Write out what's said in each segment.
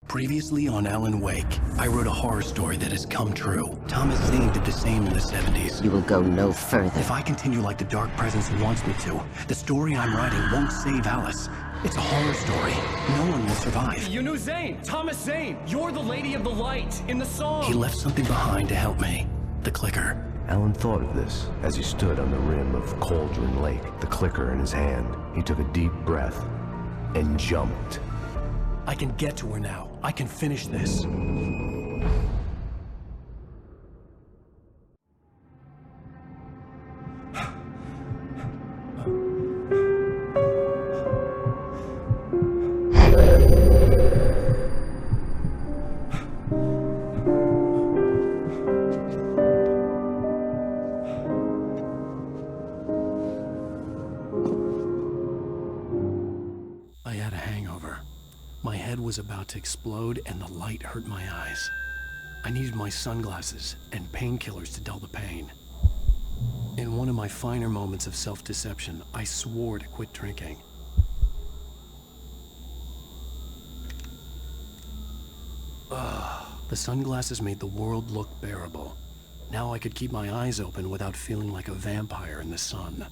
Previously on Alan Wake, I wrote a horror story that has come true. Thomas Zane did the same in the 70s. You will go no further. If I continue like the Dark Presence wants me to, the story I'm writing won't save Alice. It's a horror story. No one will survive. You knew Zane! Thomas Zane! You're the Lady of the Light in the song! He left something behind to help me. The clicker. Alan thought of this as he stood on the rim of Cauldron Lake, the clicker in his hand. He took a deep breath and jumped. I can get to her now. I can finish this. I had a hangover. My head was about to explode and the light hurt my eyes. I needed my sunglasses and painkillers to dull the pain. In one of my finer moments of self-deception, I swore to quit drinking. The sunglasses made the world look bearable. Now I could keep my eyes open without feeling like a vampire in the sun.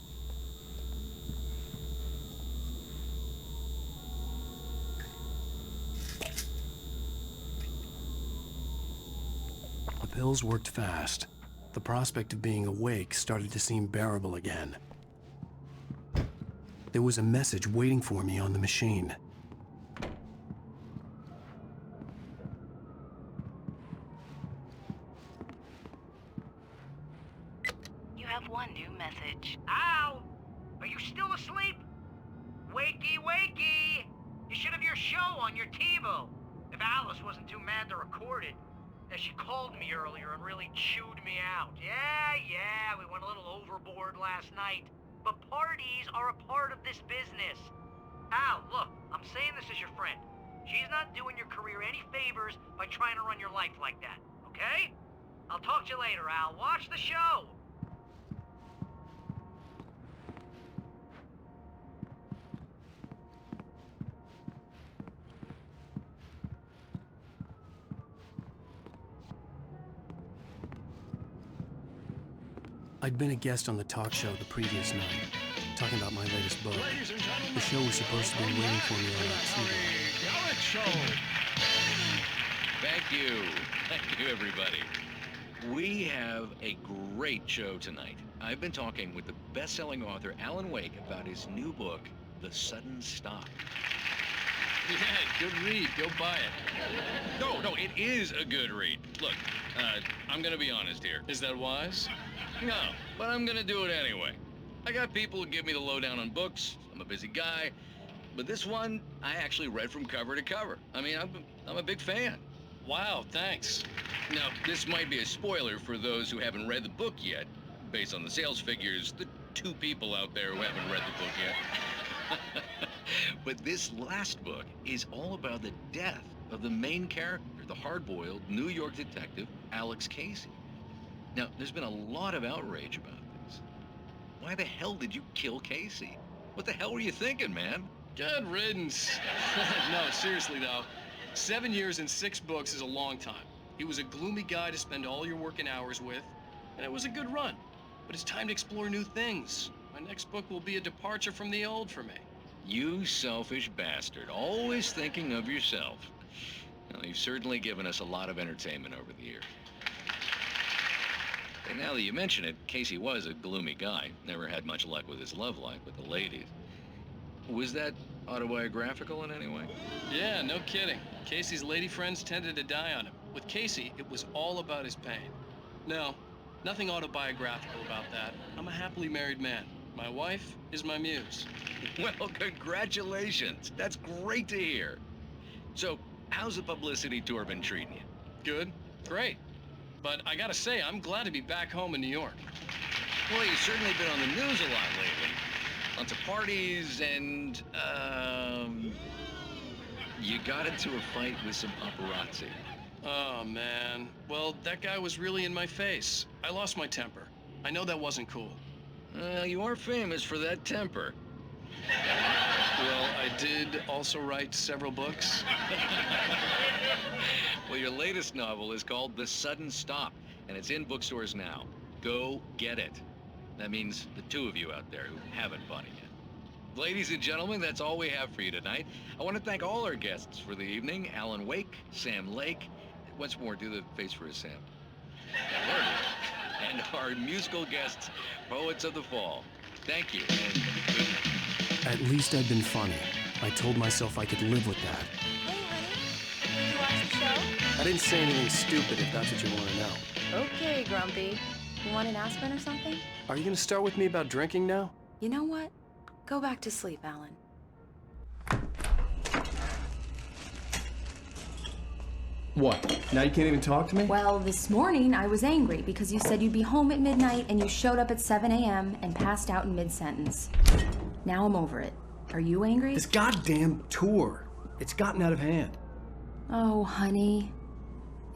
The pills worked fast. The prospect of being awake started to seem bearable again. There was a message waiting for me on the machine. You have one new message. Al! Are you still asleep? Wakey, wakey! You should have your show on your TiVo. If Alice wasn't too mad to record it. And she called me earlier and really chewed me out. Yeah, we went a little overboard last night. But parties are a part of this business. Al, look, I'm saying this as your friend. She's not doing your career any favors by trying to run your life like that, okay? I'll talk to you later, Al. Watch the show! I'd been a guest on the talk show the previous night, talking about my latest book. The show was supposed to be waiting for me on that TV. Thank you, everybody. We have a great show tonight. I've been talking with the best-selling author Alan Wake about his new book, The Sudden Stop. Yeah, good read. Go buy it. No, it is a good read. Look, I'm gonna be honest here. Is that wise? No, but I'm gonna do it anyway. I got people who give me the lowdown on books. I'm a busy guy. But this one, I actually read from cover to cover. I mean, I'm a big fan. Wow, thanks. Now, this might be a spoiler for those who haven't read the book yet. Based on the sales figures, the 2 people out there who haven't read the book yet. But this last book is all about the death of the main character, the hard-boiled New York detective, Alex Casey. Now, there's been a lot of outrage about this. Why the hell did you kill Casey? What the hell were you thinking, man? Good riddance. No, seriously though, 7 years and 6 books is a long time. He was a gloomy guy to spend all your working hours with, and it was a good run. But it's time to explore new things. My next book will be a departure from the old for me. You selfish bastard, always thinking of yourself. Well, you've certainly given us a lot of entertainment over the years. And now that you mention it, Casey was a gloomy guy. Never had much luck with his love life with the ladies. Was that autobiographical in any way? Yeah, no kidding. Casey's lady friends tended to die on him. With Casey, it was all about his pain. No, nothing autobiographical about that. I'm a happily married man. My wife is my muse. Well, congratulations. That's great to hear. So, how's the publicity tour been treating you? Good, great. But I gotta say, I'm glad to be back home in New York. Well, you've certainly been on the news a lot lately. Lots of parties and, you got into a fight with some paparazzi. Oh, man. Well, that guy was really in my face. I lost my temper. I know that wasn't cool. You are famous for that temper. Well, I did also write several books. Well, your latest novel is called The Sudden Stop, and it's in bookstores now. Go get it. That means the two of you out there who haven't bought it yet. Ladies and gentlemen, that's all we have for you tonight. I want to thank all our guests for the evening. Alan Wake, Sam Lake. Once more, do the face for a Sam. And our musical guests, Poets of the Fall. Thank you, and good night. At least I'd been funny. I told myself I could live with that. Hey, honey. Did you watch the show? I didn't say anything stupid if that's what you want to know. Okay, Grumpy. You want an aspirin or something? Are you going to start with me about drinking now? You know what? Go back to sleep, Alan. What? Now you can't even talk to me? Well, this morning I was angry because you said you'd be home at midnight and you showed up at 7 a.m. and passed out in mid-sentence. Now I'm over it. Are you angry? This goddamn tour. It's gotten out of hand. Oh, honey.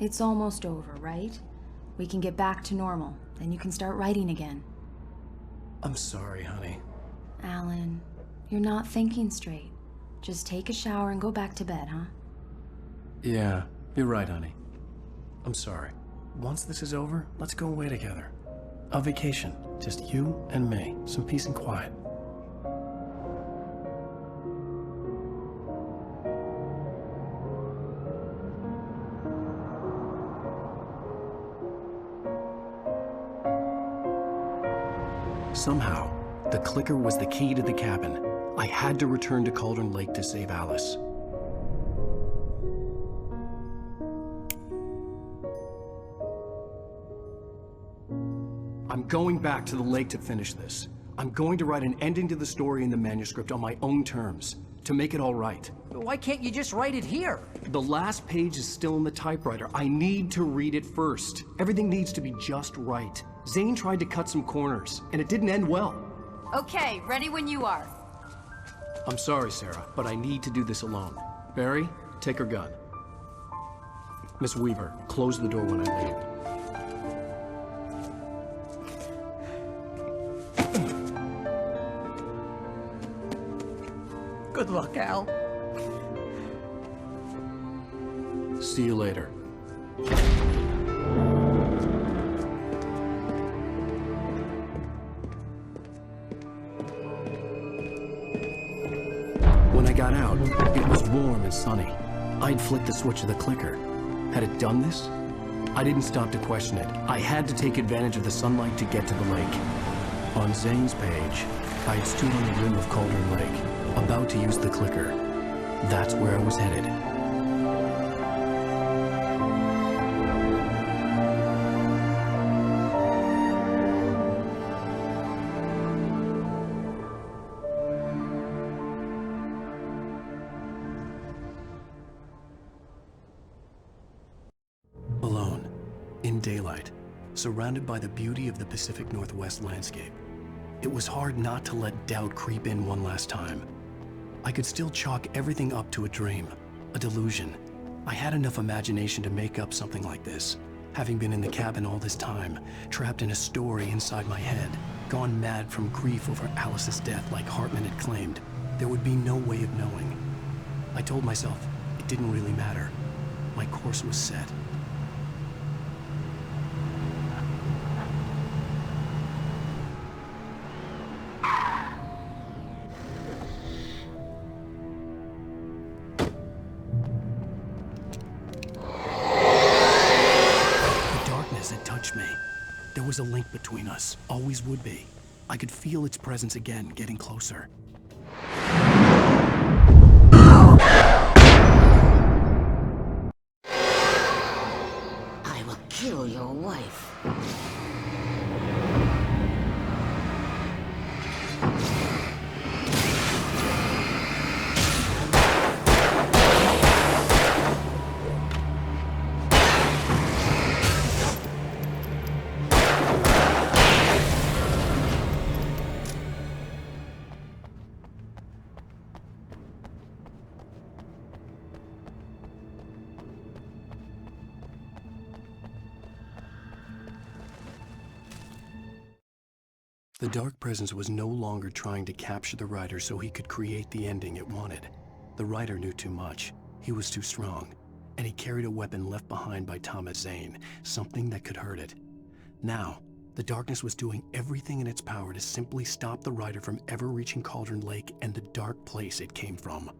It's almost over, right? We can get back to normal. Then you can start writing again. I'm sorry, honey. Alan, you're not thinking straight. Just take a shower and go back to bed, huh? Yeah, you're right, honey. I'm sorry. Once this is over, let's go away together. A vacation. Just you and me. Some peace and quiet. Somehow, the clicker was the key to the cabin. I had to return to Cauldron Lake to save Alice. I'm going back to the lake to finish this. I'm going to write an ending to the story in the manuscript on my own terms, to make it all right. Why can't you just write it here? The last page is still in the typewriter. I need to read it first. Everything needs to be just right. Zane tried to cut some corners, and it didn't end well. Okay, ready when you are. I'm sorry, Sarah, but I need to do this alone. Barry, take her gun. Miss Weaver, close the door when I leave. Good luck, Al. See you later. When I got out, it was warm and sunny. I'd flicked the switch of the clicker. Had it done this? I didn't stop to question it. I had to take advantage of the sunlight to get to the lake. On Zane's page, I had stood on the rim of Cauldron Lake, about to use the clicker. That's where I was headed. Alone, in daylight, surrounded by the beauty of the Pacific Northwest landscape. It was hard not to let doubt creep in one last time. I could still chalk everything up to a dream, a delusion. I had enough imagination to make up something like this, having been in the cabin all this time, trapped in a story inside my head, gone mad from grief over Alice's death like Hartman had claimed. There would be no way of knowing. I told myself it didn't really matter. My course was set. There was a link between us, always would be. I could feel its presence again, getting closer. I will kill your wife. The dark presence was no longer trying to capture the writer so he could create the ending it wanted. The writer knew too much. He was too strong. and he carried a weapon left behind by Thomas Zane, something that could hurt it. Now, the darkness was doing everything in its power to simply stop the rider from ever reaching Cauldron Lake and the dark place it came from.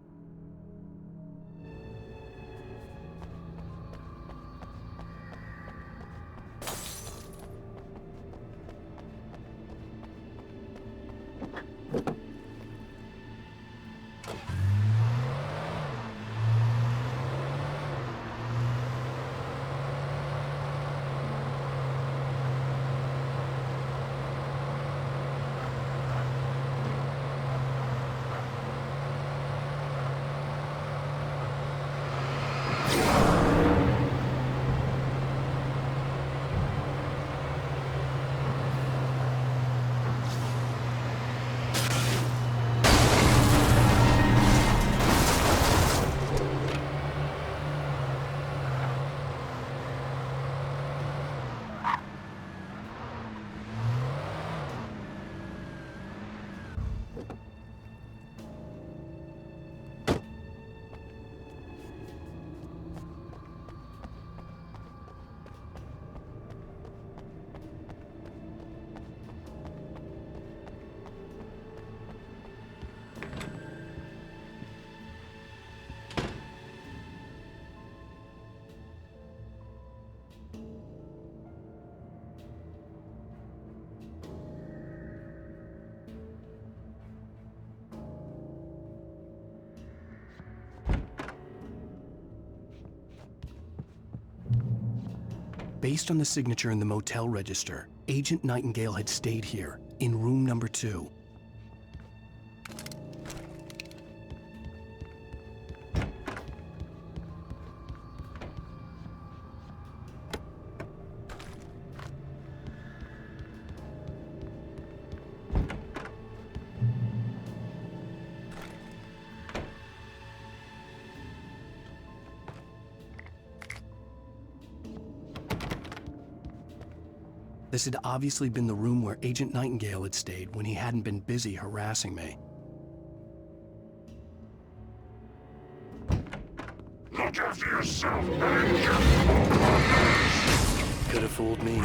Based on the signature in the motel register, Agent Nightingale had stayed here, in room number 2. This had obviously been the room where Agent Nightingale had stayed when he hadn't been busy harassing me. Look after yourself, man! Could have fooled me.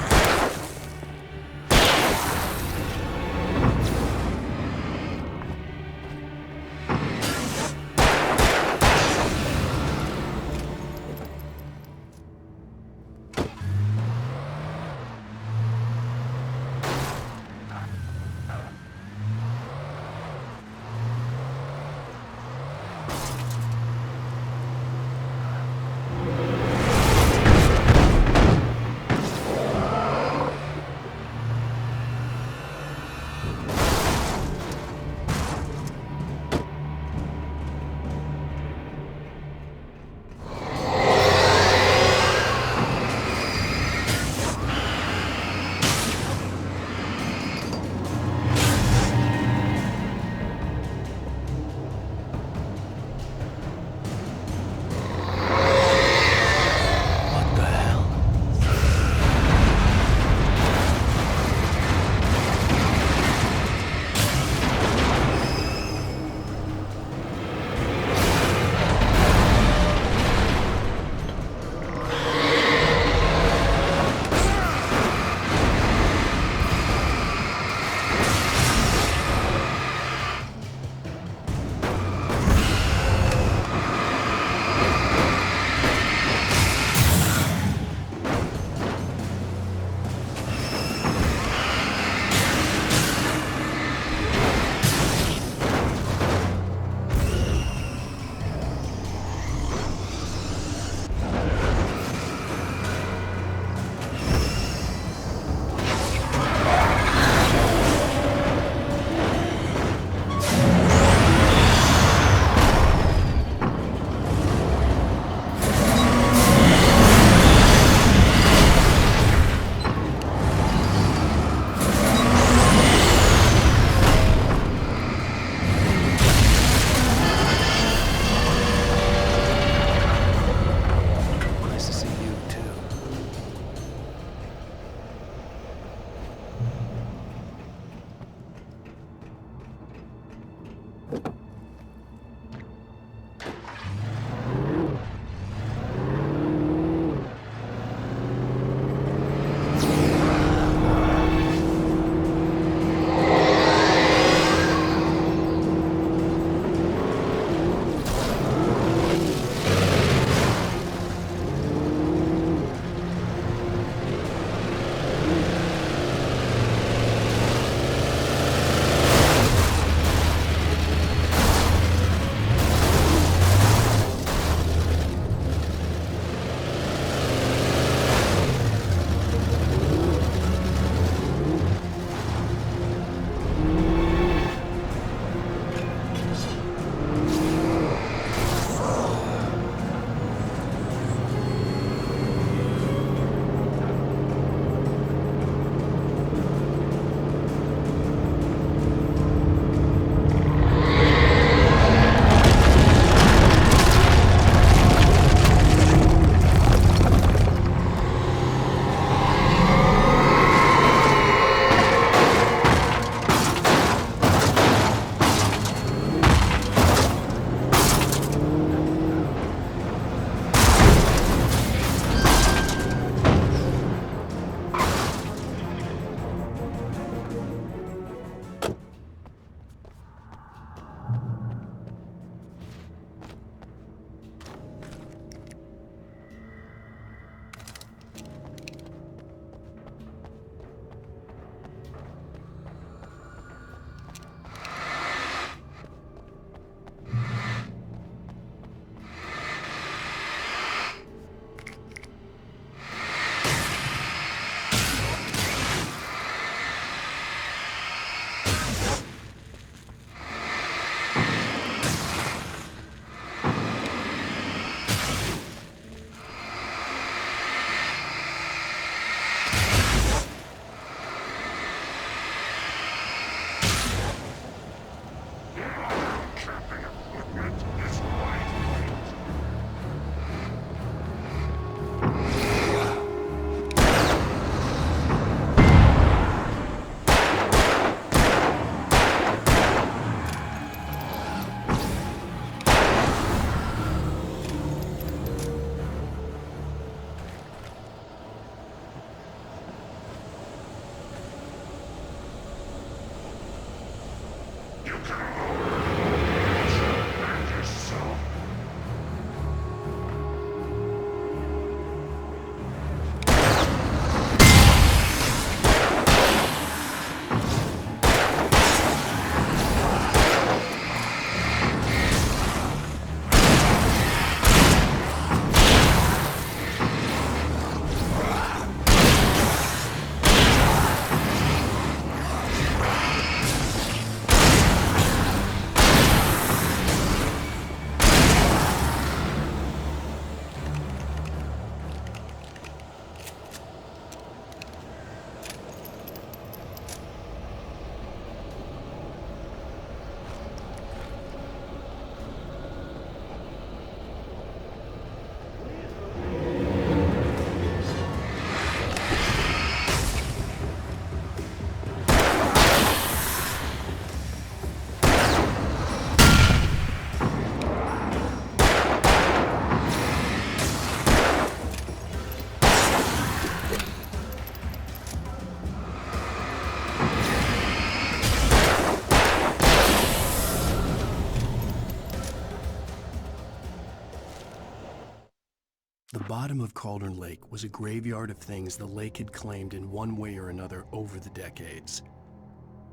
The bottom of Cauldron Lake was a graveyard of things the lake had claimed in one way or another over the decades.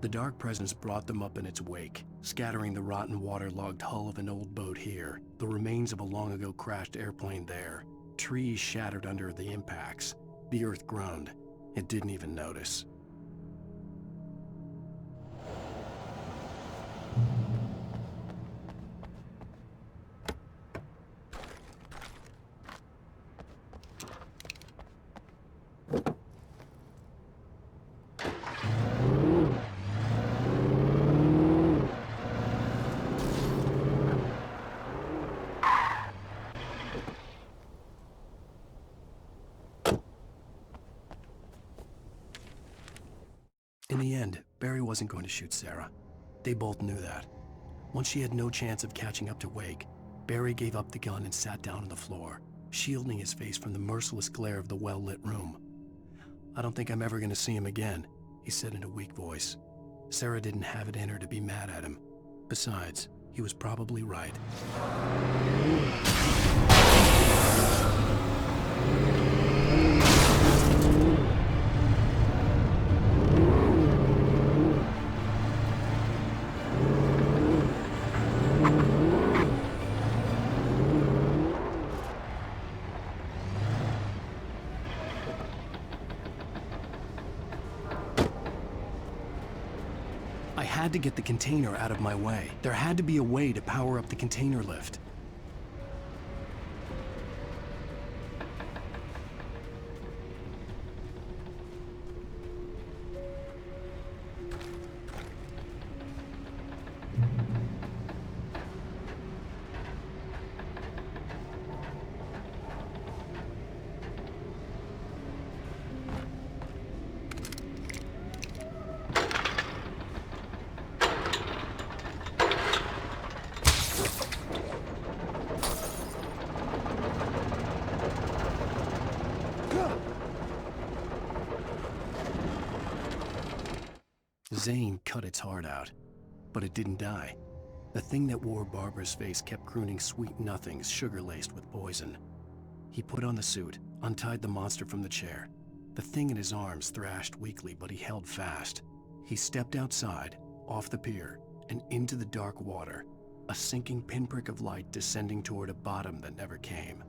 The dark presence brought them up in its wake, scattering the rotten waterlogged hull of an old boat here, the remains of a long-ago crashed airplane there, trees shattered under the impacts. The earth groaned. It didn't even notice. In the end, Barry wasn't going to shoot Sarah. They both knew that. Once she had no chance of catching up to Wake, Barry gave up the gun and sat down on the floor, shielding his face from the merciless glare of the well-lit room. "I don't think I'm ever going to see him again," he said in a weak voice. Sarah didn't have it in her to be mad at him. Besides, he was probably right. I had to get the container out of my way. There had to be a way to power up the container lift. Zane cut its heart out, but it didn't die. The thing that wore Barbara's face kept crooning sweet nothings sugar-laced with poison. He put on the suit, untied the monster from the chair. The thing in his arms thrashed weakly, but he held fast. He stepped outside, off the pier, and into the dark water, a sinking pinprick of light descending toward a bottom that never came.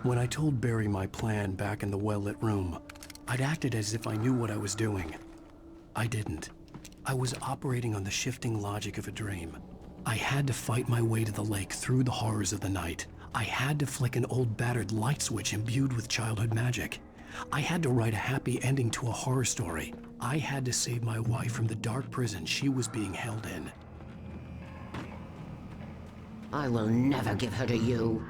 When I told Barry my plan back in the well-lit room, I'd acted as if I knew what I was doing. I didn't. I was operating on the shifting logic of a dream. I had to fight my way to the lake through the horrors of the night. I had to flick an old battered light switch imbued with childhood magic. I had to write a happy ending to a horror story. I had to save my wife from the dark prison she was being held in. I will never give her to you.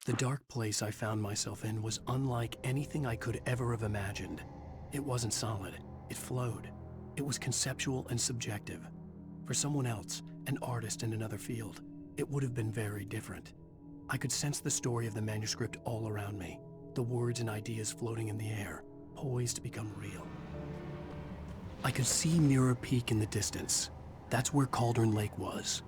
The dark place I found myself in was unlike anything I could ever have imagined. It wasn't solid, it flowed. It was conceptual and subjective. For someone else, an artist in another field, it would have been very different. I could sense the story of the manuscript all around me, the words and ideas floating in the air, poised to become real. I could see Mirror Peak in the distance. That's where Cauldron Lake was.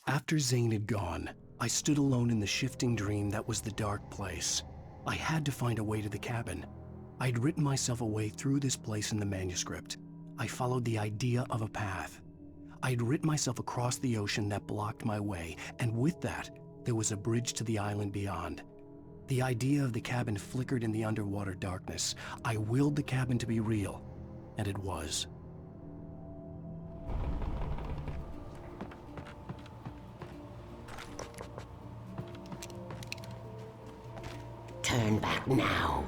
After Zane had gone, I stood alone in the shifting dream that was the dark place. I had to find a way to the cabin. I'd written myself a way through this place in the manuscript. I followed the idea of a path. I'd written myself across the ocean that blocked my way, and with that, there was a bridge to the island beyond. The idea of the cabin flickered in the underwater darkness. I willed the cabin to be real, and it was. Turn back now.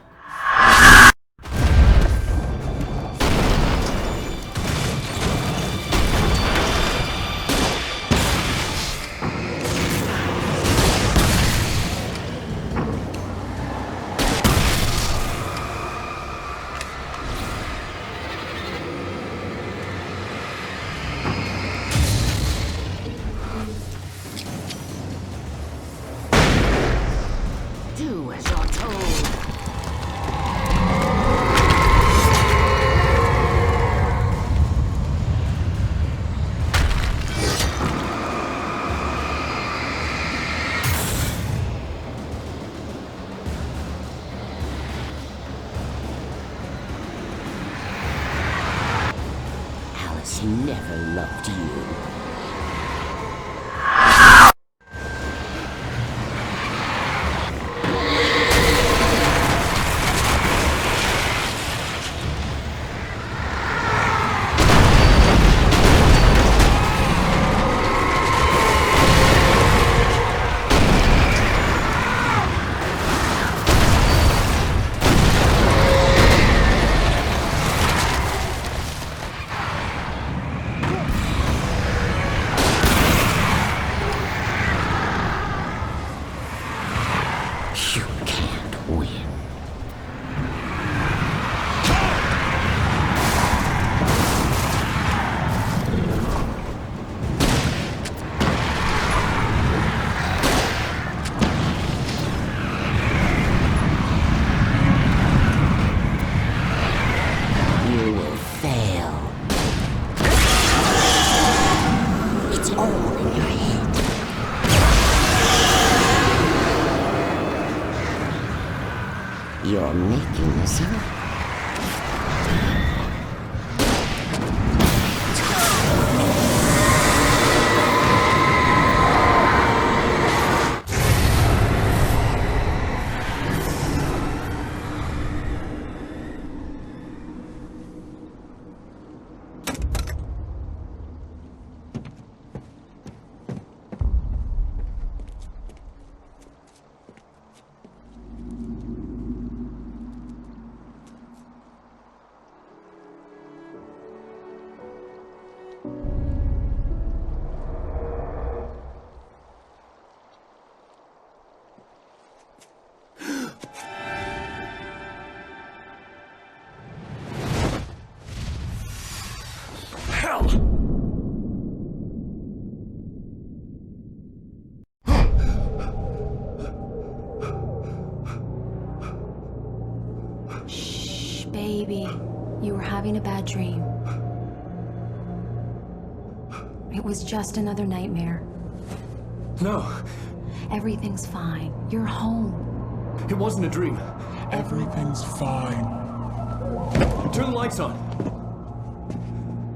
Do as you're told. Alice never loved you. You can't win. You will fail. It's all in your head. You're making this up. Shh, baby. You were having a bad dream. It was just another nightmare. No, Everything's fine. You're home. it wasn't a dream. Everything's fine. Turn the lights on.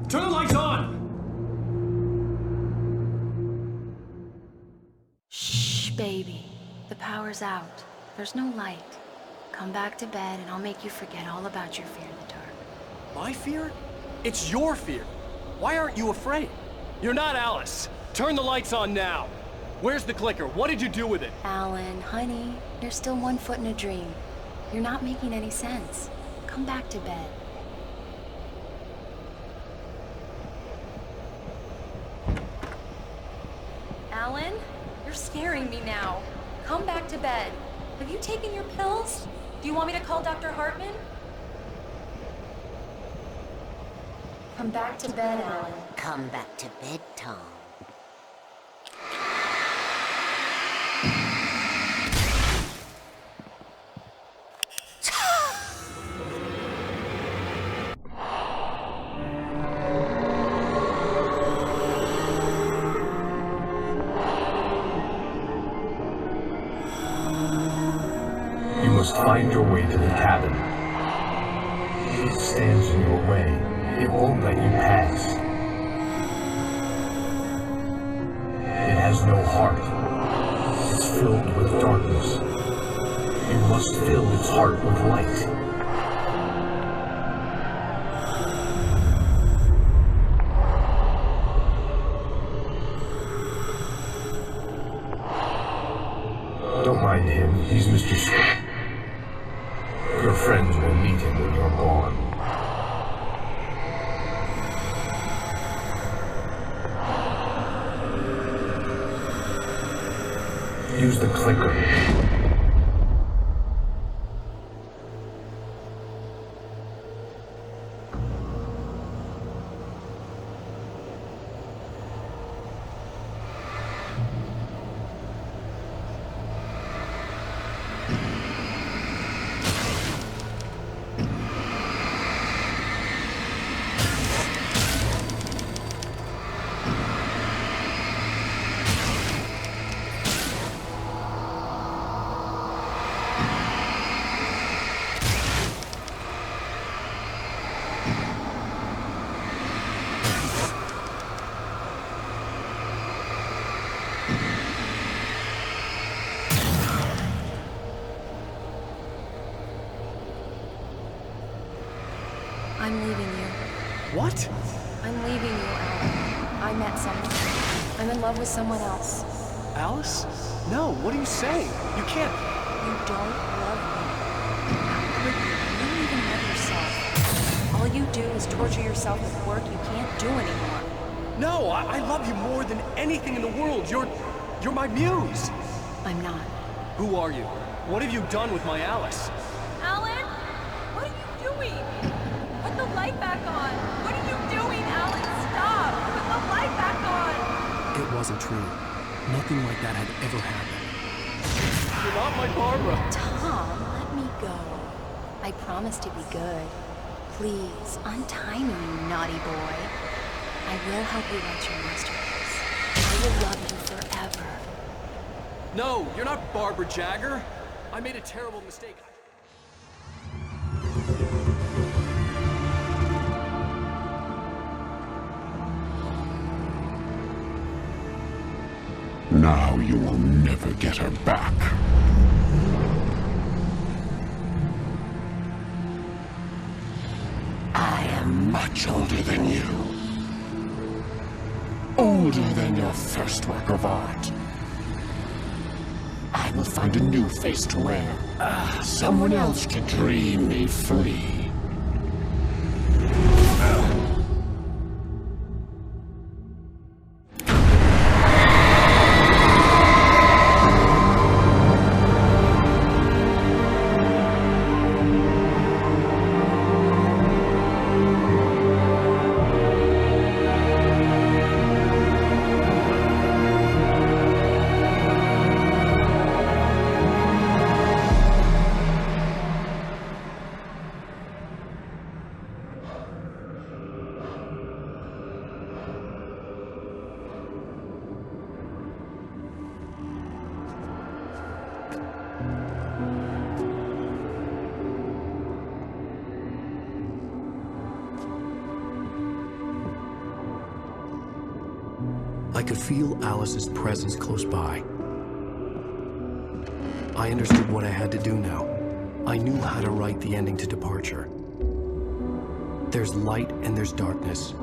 Turn the lights on! Shh, baby. The power's out. There's no light. Come back to bed and I'll make you forget all about your fear in the dark. My fear? It's your fear. Why aren't you afraid? You're not Alice. Turn the lights on now. Where's the clicker? What did you do with it? Alan, honey, you're still 1 foot in a dream. You're not making any sense. Come back to bed. Alan, you're scaring me now. Come back to bed. Have you taken your pills? Do you want me to call Dr. Hartman? Come back to bed, Alan. Come back to bed, Tom. You must find your way to the cabin. It stands in your way. It won't let you pass. It has no heart. It's filled with darkness. You must fill its heart with light. Don't mind him. He's Mr. Scott. Your friends will meet him when you're gone. Use the clicker. I'm leaving you. What? I'm leaving you, Alan. I met someone. I'm in love with someone else. Alice? No, what are you saying? You can't... You don't love me. How could you? You don't even love yourself. All you do is torture yourself with work you can't do anymore. No, I love you more than anything in the world. You're my muse. I'm not. Who are you? What have you done with my Alice? Alan? What are you doing? Put the light back on. What are you doing, Alan? Stop! Put the light back on! It wasn't true. Nothing like that had ever happened. You're not my Barbara. Tom, let me go. I promise to be good. Please, untie me, you naughty boy. I will help you write your masterpiece. I will love you forever. No, you're not Barbara Jagger. I made a terrible mistake. Now you will never get her back. I am much older than you. Older than your first work of art. I will find a new face to wear. Someone else to dream me free. I could feel Alice's presence close by. I understood what I had to do now. I knew how to write the ending to Departure. There's light and there's darkness.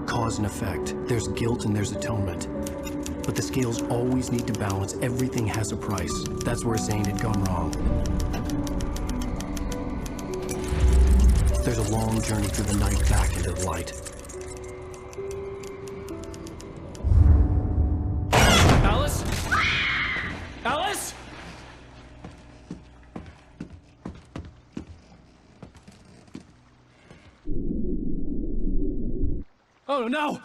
Cause and effect. There's guilt and there's atonement. But the scales always need to balance. Everything has a price. That's where Zane had gone wrong. There's a long journey through the night back into the light. Alice? Alice? Oh no!